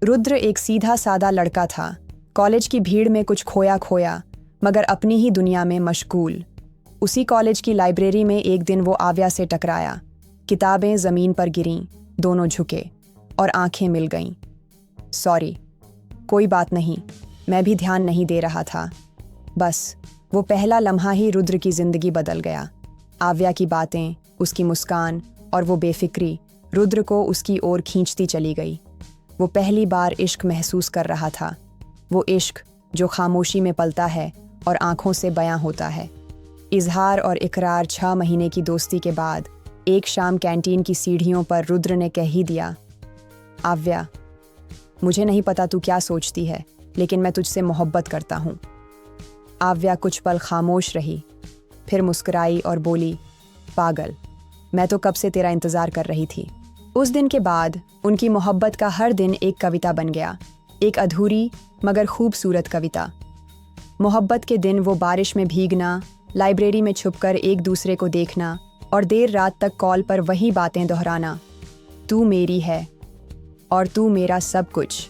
रुद्र एक सीधा सादा लड़का था, कॉलेज की भीड़ में कुछ खोया खोया मगर अपनी ही दुनिया में मशगूल। उसी कॉलेज की लाइब्रेरी में एक दिन वो आव्या से टकराया। किताबें ज़मीन पर गिरीं, दोनों झुके और आंखें मिल गईं। सॉरी, कोई बात नहीं, मैं भी ध्यान नहीं दे रहा था। बस वो पहला लम्हा ही रुद्र की ज़िंदगी बदल गया। आव्या की बातें, उसकी मुस्कान और वो बेफिक्री रुद्र को उसकी ओर खींचती चली गई। वो पहली बार इश्क महसूस कर रहा था, वो इश्क जो खामोशी में पलता है और आंखों से बयां होता है। इजहार और इकरार 6 महीने की दोस्ती के बाद एक शाम कैंटीन की सीढ़ियों पर रुद्र ने कह ही दिया, आव्या, मुझे नहीं पता तू क्या सोचती है, लेकिन मैं तुझसे मोहब्बत करता हूँ। आव्या कुछ पल खामोश रही, फिर मुस्कुराई और बोली, पागल, मैं तो कब से तेरा इंतज़ार कर रही थी। उस दिन के बाद उनकी मोहब्बत का हर दिन एक कविता बन गया, एक अधूरी मगर खूबसूरत कविता। मोहब्बत के दिन वो बारिश में भीगना, लाइब्रेरी में छुपकर एक दूसरे को देखना और देर रात तक कॉल पर वही बातें दोहराना, तू मेरी है और तू मेरा सब कुछ।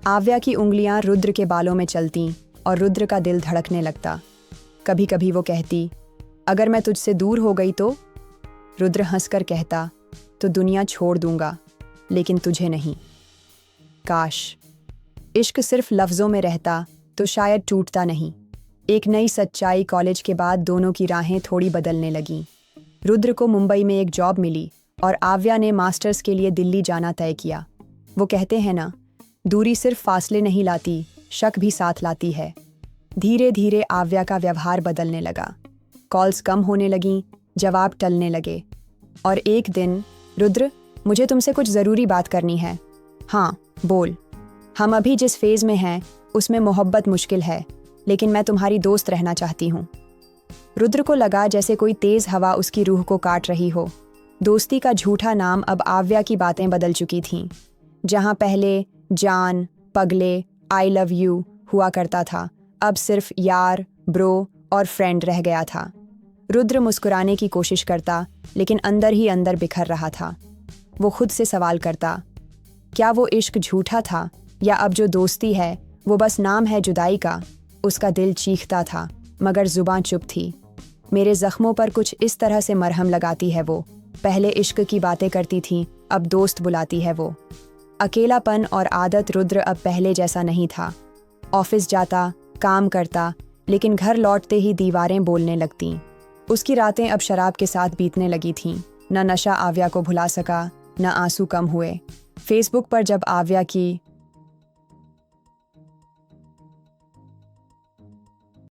आव्या की उंगलियां रुद्र के बालों में चलतीं और रुद्र का दिल धड़कने लगता। कभी कभी वो कहती, अगर मैं तुझसे दूर हो गई तो? रुद्र हंसकर कहता, तो दुनिया छोड़ दूंगा, लेकिन तुझे नहीं। काश इश्क सिर्फ लफ्ज़ों में रहता तो शायद टूटता नहीं। एक नई सच्चाई कॉलेज के बाद दोनों की राहें थोड़ी बदलने लगीं। रुद्र को मुंबई में एक जॉब मिली और आव्या ने मास्टर्स के लिए दिल्ली जाना तय किया। वो कहते हैं ना, दूरी सिर्फ फासले नहीं लाती, शक भी साथ लाती है। धीरे धीरे आव्या का व्यवहार बदलने लगा। कॉल्स कम होने लगीं, जवाब टलने लगे और एक दिन, रुद्र, मुझे तुमसे कुछ ज़रूरी बात करनी है। हाँ, बोल। हम अभी जिस फेज़ में हैं उसमें मोहब्बत मुश्किल है, लेकिन मैं तुम्हारी दोस्त रहना चाहती हूँ। रुद्र को लगा जैसे कोई तेज़ हवा उसकी रूह को काट रही हो। दोस्ती का झूठा नाम अब आव्या की बातें बदल चुकी थीं। जहाँ पहले जान, पगले, आई लव यू हुआ करता था, अब सिर्फ यार, ब्रो और फ्रेंड रह गया था। रुद्र मुस्कुराने की कोशिश करता, लेकिन अंदर ही अंदर बिखर रहा था। वो खुद से सवाल करता, क्या वो इश्क झूठा था या अब जो दोस्ती है वो बस नाम है जुदाई का? उसका दिल चीखता था मगर जुबान चुप थी। मेरे जख्मों पर कुछ इस तरह से मरहम लगाती है वो। पहले इश्क की बातें करती थी, अब दोस्त बुलाती है वो। अकेलापन और आदत रुद्र अब पहले जैसा नहीं था। ऑफिस जाता, काम करता, लेकिन घर लौटते ही दीवारें बोलने लगतीं। उसकी रातें अब शराब के साथ बीतने लगी थीं। न नशा आव्या को भुला सका, न आंसू कम हुए। फेसबुक पर जब आव्या की